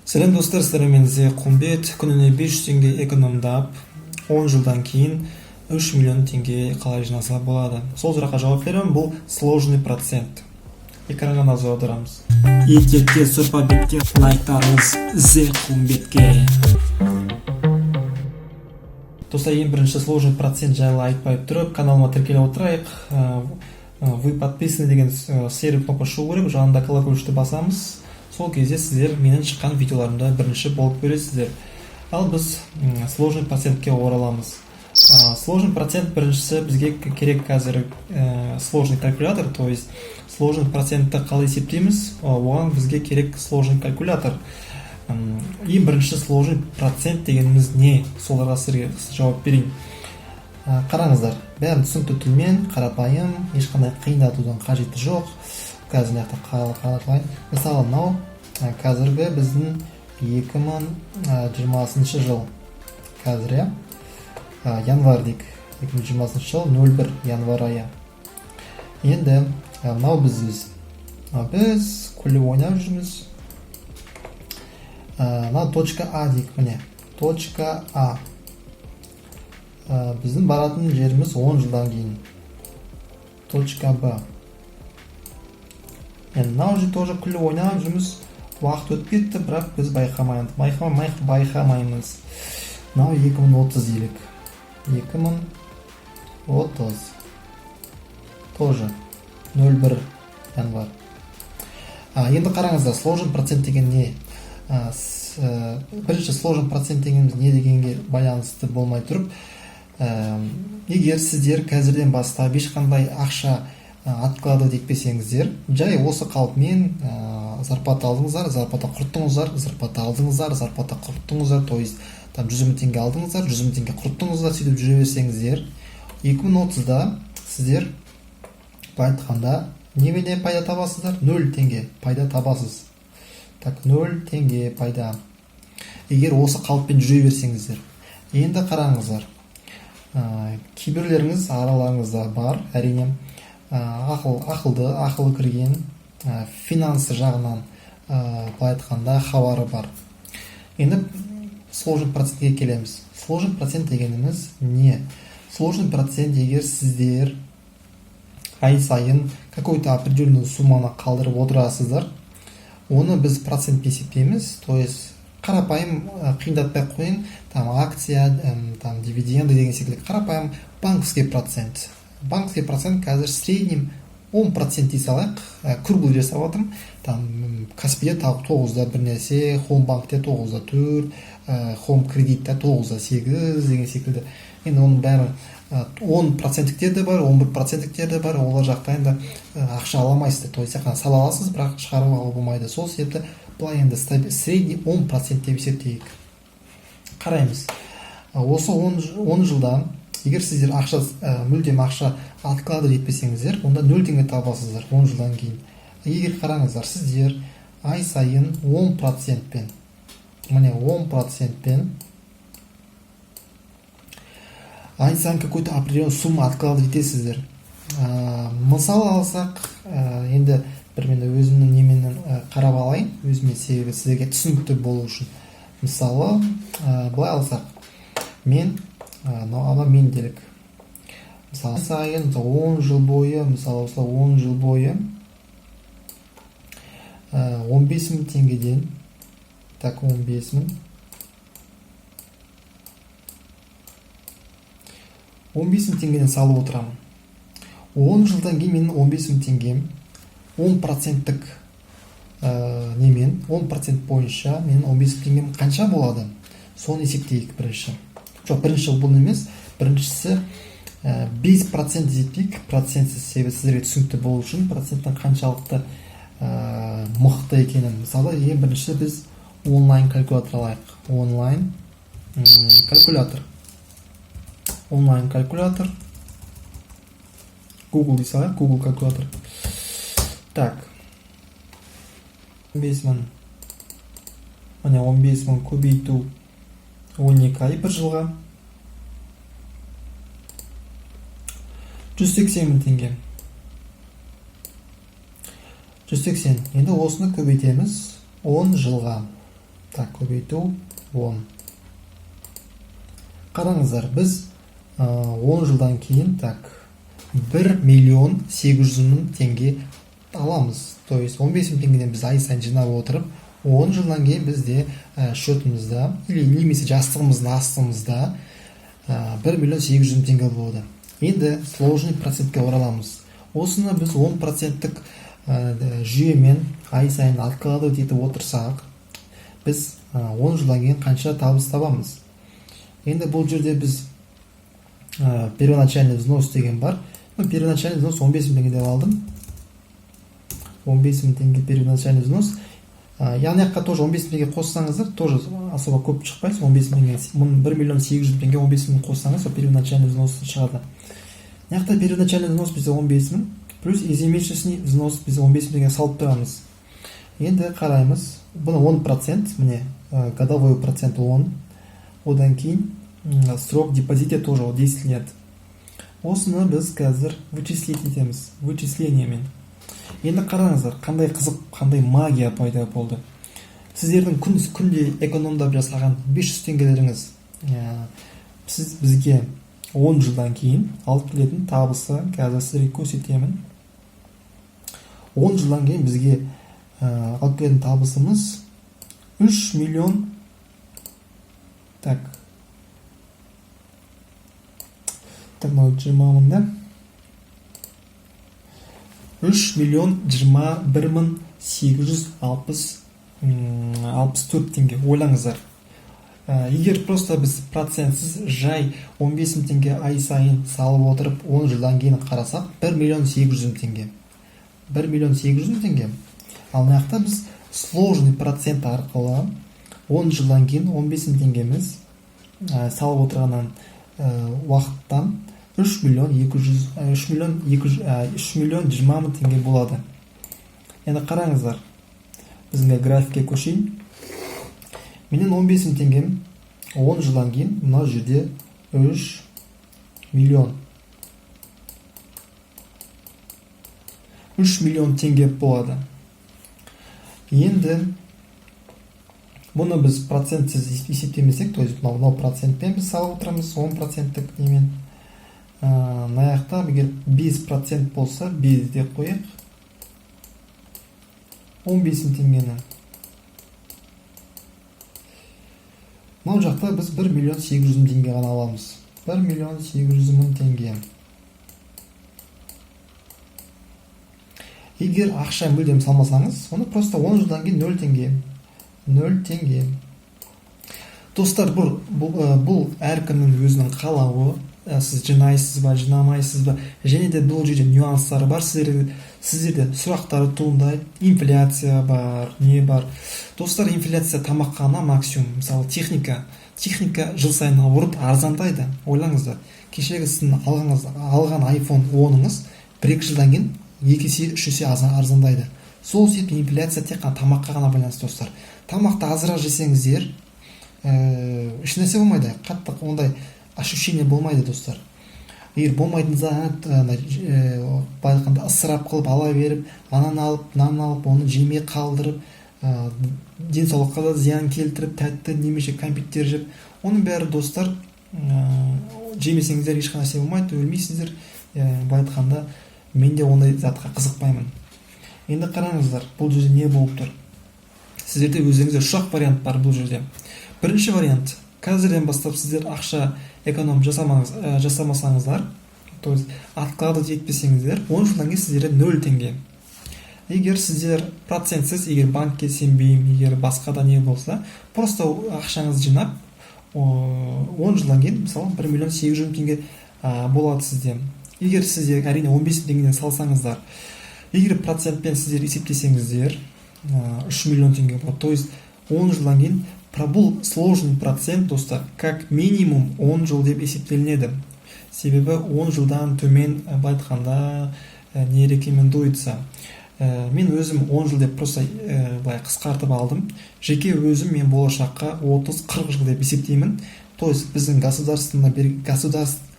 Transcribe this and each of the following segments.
Сәлем достар, сәлеметсіздер. Құмбет күніне 500 теңге экономдап, 10 жылдан кейін 3 миллион теңге қалай жинаса болады? Сол сұраққа жауап беремін. Бұл сложный процент. Экранға назар аударамыз. Етекке, сұрпа бетке, лайктарыңыз зе Құмбетке. Достар, ең бірінші сложный процент жайлы айтпай тұрып, каналыма тіркеліп отырайық. Вы подписаны деген сервер кнопка шығу керек, жанында колокольчикті басамыз. Сол кезде сіздер менің шыққан видеоларымда бірінші болып көресіздер. Ал біз сложный процентке ораламыз. Сложный процент біріншісі бізге керек қазір сложный калькулятор, то есть сложный процентті қалай есептейміз, оған бізге керек сложный калькулятор. Ең бірінші сложный процент дегеніміз не? Соларға сіздерге жауап берейін. Қараңыздар, бәрін түсінікті тілмен, қарапайым, ешқандай қиындатудың қажеті жоқ. Қазір қалай. Мысалы, мынау қазіргі біздің 2020 жыл. Қазір январь дейік. 2020 жыл 01 январь айы. Енді мынау біз күліп ойнап жүрміз. Мынау точка А дейік, міне. Точка А. Біздің баратын жеріміз 10 жылдан кейін. Точка Б. Енді мынау же тоже күліп ойнап жүрміз. Уақыт өтіп кетті, бірақ біз байқамаймыз. Мынау 2030 дейік. 2030. Тоже 01 январь. Енді қараңыздар, сложный процент деген не? Бірінші сложный процент дегеніміз не дегенге байланысты болмай тұрып, егер сіздер қазірден бастап ешқандай ақша откладывать етпесеңіздер, жай осы қалпымен зарплата алдыңыздар, зарплата құрттыңыздар, зарплата алдыңыздар, зарплата құрттыңыздар, то есть 100 мың теңге алдыңыздар, 100 мың теңге құрттыңыздар, сөйтіп жүре берсеңіздер, 2030-да сіздер айтқанда немене пайда табасыздар? 0 теңге пайда табасыз. Так, 0 теңге пайда. Егер осы қалыппен жүре берсеңіздер. Енді қараңыздар. Кейбіреулеріңіз араларыңызда бар, әрине ақылы кірген, финансы жағынан былай айтқанда хабары бар. Енді сложный процентке келеміз. Сложный процент дегеніміз не? Сложный процент егер сіздер ай сайын какой-то определенный сумманы қалдырып отырасыздар, оны біз процент есептейміз, то есть қарапайым қиындатпай қойын, акция, дивиденды деген секілді қарапайым банковский процент. Банковский процент қазір среднем 10% дей салайық, круглый жасап отырмын. Каспиде 9-да бір нәрсе, Хомбанкте 9-да 4, Хом кредитте 9-да 8 деген секілді. Енді оның бәрі 10%-тіктер де бар, 11%-тіктер де бар, олар жақта енді ақша аламайсызды. То есть сала аласыз, бірақ шығарып алу болмайды. Сол себепті былай енді средний 10% деп есептейік. Қараймыз. Осы 10 жылда егер сіздер мүлдем ақша откладывать етпесеңіздер, онда 0 теңге табасыздар 10 жылдан кейін. Егер қараңыздар, сіздер ай сайын 10%-пен, міне 10%-пен ай сайын какой-то определенный сумма откладывать етесіздер. Мысал алсақ, енді бір мен өзімнің неменен қарап алайын, өзіме себебі сіздерге түсінікті болу үшін. Мысалы, былай алсақ, мен делік. Мысалы, сайын 10 жыл бойы, мысалы, 10 жыл бойы 15 мың теңгеден, так, 15 мың 15 мың теңгеден салып отырамын. 10 жылдан кейін менің 15 мың теңгем 10%-тік немен, 10% бойынша менің 15 мың теңгем қанша болады? Соны есептейік бірінші. Жоқ, бірінші бұл емес, біріншісі 5% есептейік, процентсіз себебі сіздерге түсінікті болу үшін проценттің қаншалықты мықты екенін. Мысалы, ең бірінші біз онлайн калькулятор алайық. Онлайн калькулятор. Google дей салайық, Google калькулятор. Так. 15 мың. Міне 15 мың көбейту 12 ай бір жылға. 180 мың теңге. 180. Енді осыны көбейтеміз 10 жылға. Так, көбейту 10. Қараңыздар, біз 10 жылдан кейін, так, 1 миллион 800 мың теңге аламыз. То есть 15 мың теңгеден біз ай сайын жинап отырып, 10 жылдан кейін бізде счетымызда, или немесе жастығымыздың астымызда 1 миллион 800 мың теңге болады. Енді сложный процентке ораламыз. Осыны біз 10%-тік жүйемен ай сайын откладывать етіп отырсақ, біз 10 жылдан кейін қанша табыс табамыз. Енді бұл жерде біз первоначальный взнос деген бар. Первоначальный взнос 15 мың теңге деп алдым. 15 мың теңге первоначальный взнос. Яғни аққа тоже 15 мың теңге қоссаңыздар, тоже особо көп шықпайсыз. 15 мың теңге, 1 миллион 800 мың теңге 15 мың қоссаңыз, сол первоначальный взнос шығады. Яқта первоначальный взнос бізде 15 мың, плюс ежемесячный взнос бізде 15 мың теңге салып тұрамыз. Енді қараймыз, бұны 10%, міне, годовой процент 10. Одан кейін срок депозита тоже 10 лет. Осыны біз қазір вычислить етеміз, вычислениямен. Енді қараңыздар, қандай қызық, қандай магия пайда болды. Сіздердің күнде экономдап жасаған 500 теңгелеріңіз бізге 10 жылдан кейін алып келетін табысы қазір сіздерге көрсетемін. 10 жылдан кейін бізге алып келетін табысымыз 3 миллион. Так, мынау 20 мың да. 3 миллион 21 мың 864 теңге. Ойлаңыздар. Егер просто біз процентсіз жай 15 мың теңге ай сайын салып отырып 10 жылдан кейін қарасақ, 1 миллион 800 мың теңге. 1 миллион 800 мың теңге. Ал мынақта біз сложный процент арқылы 10 жылдан кейін 15 мың теңгеміз салып отырғаннан уақыттан 3 миллион 20 мың теңге болады. Енді қараңыздар, біздің графикке көшейін. Менен 15 мың теңгем 10 жылдан кейін мына жерде 3 миллион. 3 миллион теңге болады. Енді бұны біз процентсіз есептемесек, то есть мынау процентпен біз салып отырамыз, 10%-тік немен. Наяқта егер 5% болса, 5 деп қояйық. 15 мың теңгені. Мынау жақта біз 1 миллион 800 мың теңге ғана аламыз. 1 миллион 800 мың теңге. Егер ақша мүлдем салмасаңыз, оны просто 10 жылдан кейін 0 теңге. 0 теңге. Достар, бұл әркімнің өзінің қалауы. Сіз жинайсыз ба, жинамайсыз ба, және де бұл жерде нюанстары бар. Сіздерде сұрақтары туындайды. Инфляция бар, не бар. Достар, инфляция тамаққа ғана максимум. Мысалы, техника жыл сайын ұрып арзандайды. Ойлаңыздар, кешегі сіздің алған iPhone 10-ыңыз 1-2 жылдан кейін 2 есе 3 есе арзандайды. Сол себепті инфляция тек қана тамаққа ғана байланысты, достар. Тамақты азырақ жесеңіздер, ешнәрсе болмайды. Қатты ондай ощущение болмайды, достар. Егер болмайтын зат, байқанда ысырап қылып ала беріп, ананы алып, мынаны алып, оны жемей қалдырып, денсаулыққа да зиян келтіріп, тәтті немесе кәмпиттер жеп, оның бәрі, достар, жемесеңіздер ешқандай нәрсе болмайды, өлмейсіздер. Байқанда мен де ондай затқа қызықпаймын. Енді қараңыздар, бұл жерде не болып тұр? Сіздерде өзіңізде үш вариант бар бұл жерде. Бірінші вариант, қазірден бастап сіздер ақша эконом жасамасаңыздар, то есть откладывать етпесеңіздер, 10 жылдан кейін сіздерде 0 теңге. Егер сіздер процентсіз, егер банкке сенбеймін, егер басқа да не болса, просто ақшаңыз жинап, 10 жылдан кейін, мысалы, 1 миллион 800 мың теңге болады сізде. Егер сіздер әрине 15 теңгеден салсаңыздар, егер процентпен сіздер есептесеңіздер, 3 миллион теңге болады. То есть 10 жылдан кейін бұл сложный процент, достар, как минимум 10 жыл деп есептелінеді. Себебі 10 жылдан төмен айтқанда не рекомендуется. Мен өзім 10 жыл деп просто қысқартып алдым. Жеке өзім мен болашаққа 30-40 жыл деп есептеймін. То есть біздің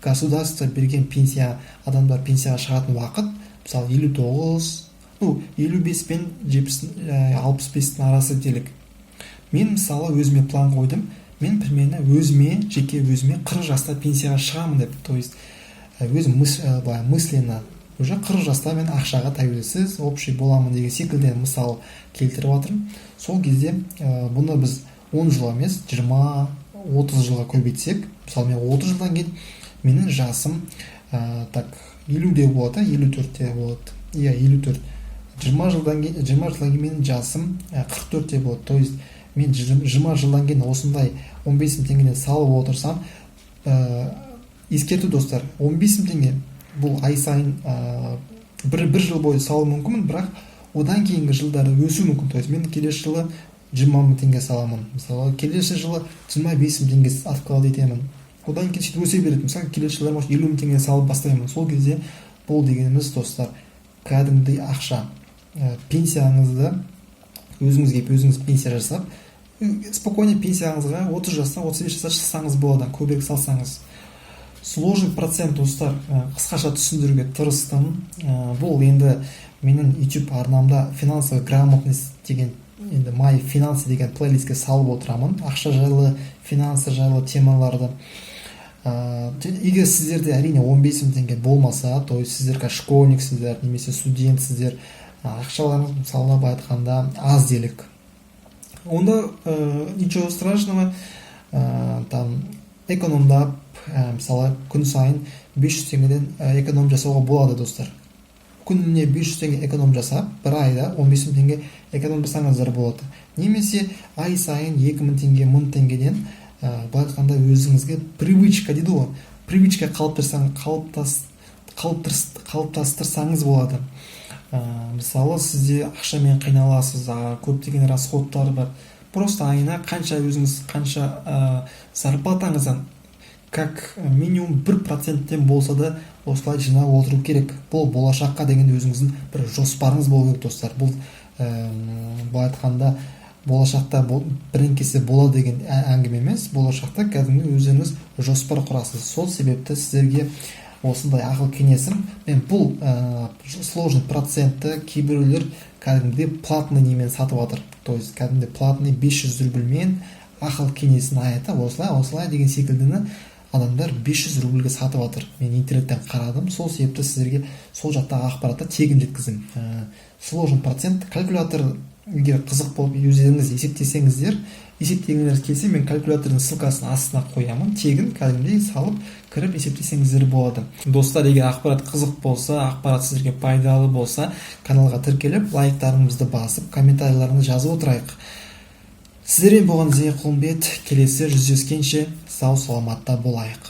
государство берген пенсия, адамдар пенсияға шығатын уақыт, мысалы 59, 55 пен 65 арасы делік. мен мысалы өзіме план қойдым, мен примерно жеке өзіме 40 жаста пенсияға шығамын деп, то есть өзім мысленно уже 40 жаста мен ақшаға тәуелсіз общий боламын деген секілді мысал келтіріп жатырмын. Сол кезде бұны біз 10 жыл емес 20-30 жылға көбейтсек, мысалы мен 30 жылдан кейін менің жасым так 50-де болады, 54-те болады. Иә, 54. 20 жылдан кейін менің жасым 44-те болады. То есть мен 20 жылдан кейін осындай 15 мың теңгеден салып отырсам, ескерту достар, 15 мың теңге бұл ай сайын бір жыл бойы салу мүмкінмін, бірақ одан кейінгі жылдары өсу мүмкін. То есть мен келесі жылы 20 мың теңге саламын, мысалы келесі жылы 25 мың теңге откладывать етемін, одан кейін сөйтіп өсе береді. Мысалы келесі жылы 50 мың теңге салып бастаймын. Сол кезде бұл дегеніміз достар кәдімгідей ақша. Пенсияңызды өзіңіз пенсия жасап, спокойно пенсияңызға 30 жаста 35 жаста шықсаңыз болады, көбірек салсаңыз. Сложный процент достар, қысқаша түсіндіруге тырыстым. Бұл енді менің YouTube арнамда финансовая грамотность деген, енді My Finance деген плейлистке салып отырамын. Ақша жайлы, финансы жайлы темаларды. Егер сіздерде әрине 15 мың теңге болмаса, то есть сіздер школьниксіздер немесе студентсіздер, ақшаларыңыз мысалы айтқанда аз делік, онда ничего страшного, там экономдап, мысалы күн сайын 500 теңгеден эконом жасауға болады достар. Күніне 500 теңге эконом жасап, бір айда 15 мың теңге эконом жасаңыздар болады. Немесе ай сайын 2000 теңге, 1000 теңгеден айтқанда өзіңізге привычка дейді ғой, привычка қалыптастырсаңыз болады. Мысалы сізде ақшамен қиналасыз, көптеген расходтар бар. Просто айына қанша зарплатаңыздан как минимум 1%-тен болса да осылай жинап отыру керек. Бұл болашаққа деген өзіңіздің бір жоспарыңыз болу керек достар. Бұл айтқанда болашақта бірінкесі болады деген әңгіме емес, болашақта кәдімгі өзіңіз жоспар құрасыз. Сол себепті сіздерге осындай ақыл кеңесім. Мен бұл сложный процентті кейбіреулер кәдімгі платный немен сатып жатыр. То есть кәдімгі платный 500 рубльмен ақыл кеңесін айтып, осылай деген секілдіні адамдар 500 рубльге сатып жатыр. Мен интернеттен қарадым, сол себепті сіздерге сол жақтағы ақпаратты тегін жеткіздім. Сложный процент калькулятор, егер қызық болып өздеріңіз есептегіңіз келсе, мен калькулятордың ссылкасын астына қоямын, тегін кәдімгідей салып кіріп есептесеңіздер болады. Достар, егер ақпарат қызық болса, ақпарат сіздерге пайдалы болса, каналға тіркеліп, лайктарыңызды басып, комментарийларыңызды жазып отырайық. Сіздермен болған Зейн Құлымбет, келесі жүздескенше сау саламатта болайық.